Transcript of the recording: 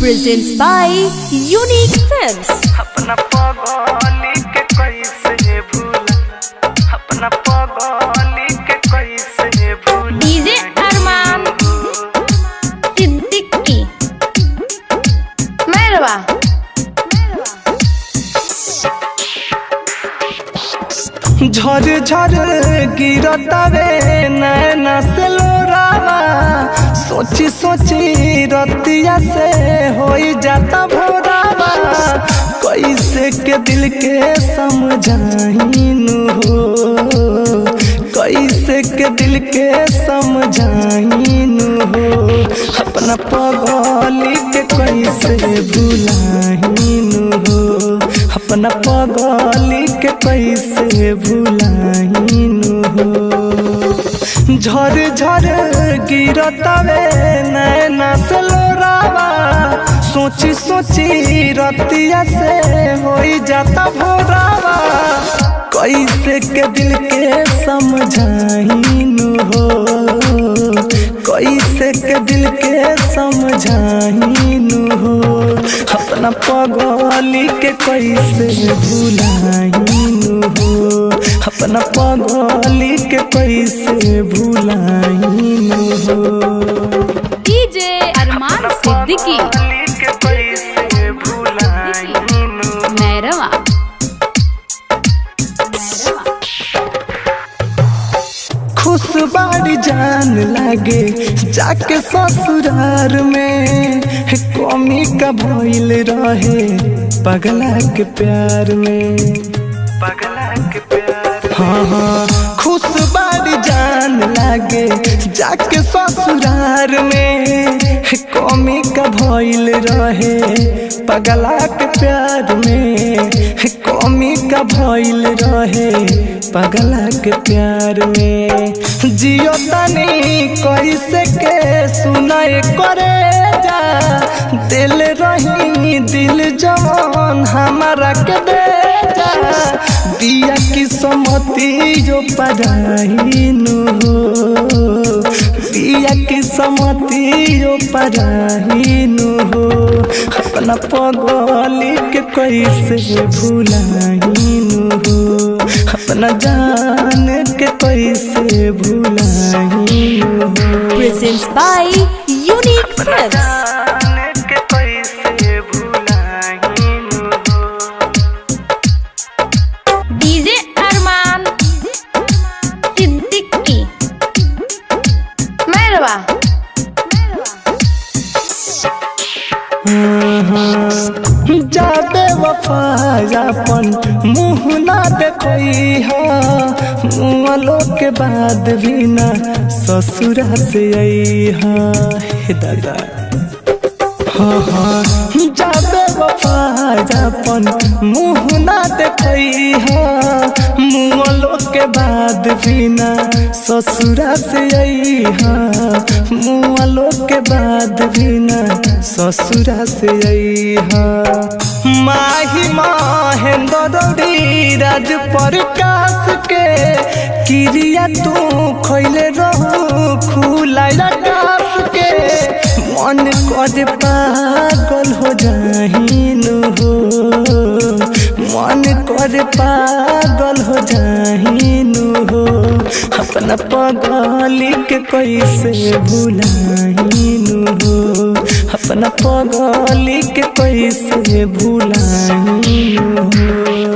presents by Unique Films। अपना पगली के कैसे भूला, अपना पगली के कैसे भूला। डीजे अरमान सिद्दीकी मेहरबा। झर झर गिरतावे नैना से लोरावा, सोची सोची रतिया से होई जाता भोरावा। कैसे के दिल के समझाइनु हो, कैसे के दिल के समझाइनु हो। अपना पगली के कैसे भुलाइनु हो, अपना पगली के कैसे भुलाइनु हो। झर झर गिरतावे नैना से लोरावा, सोची सोची रतिया से होई जाता भोरावा। कैसे के दिल के समझाइनु हो, कैसे के दिल के समझाइनु हो। अपना पगली के कैसे भुलाइनु हो, अपना पगली के कैसे भुलाइनु हो। डीजे अरमान सिद्दीकी मेहरबा। खुश बाड़ी जान लागे जाके ससुरार में, कमी का भइल रहे पगला के प्यार में, पगला के प्यार। हाँ हाँ खुश बाड़ी जान लागे जाके ससुरार में, कमी का भइल रहे पगला के प्यार में, कमी का भइल रहे पगला के प्यार में। जियो तनी कैसे के सुनाए करे जा, दिल रही दिल जवान हमारा के दे जा। दिया की समती जो पराइनु हो, दिया की समती जो पराइनु हो। अपना पगली के कैसे भुलाइनु हो, अपना जान के कैसे भुलाइनु हो। presents by Unique Films। के कैसे भुलाइनु हो। डीजे अरमान सिद्दीकी मेहरबा। जाबे वफा अपन मुँह ना देखई हा, मुँहलो के बाद भी ना ससुरा से आई हा। हे दादा हाँ हाँ जाबे वफा अपन मुँह ना देखई हा, मुँहलो के बाद भी ना ससुरा से आई हा। मुँहलो के बाद भी ना ससुरा से आई हा। माही महेंद्र राज प्रकाश के क्रिया तू खैले रहू खुला आकाश के। मन कर पागल हो जाहिनु हो, मन कर पागल हो जाहिनु हो। अपना पगली के कैसे भुलाइनु हो, अपना पगली के कैसे भुलाइनु हो।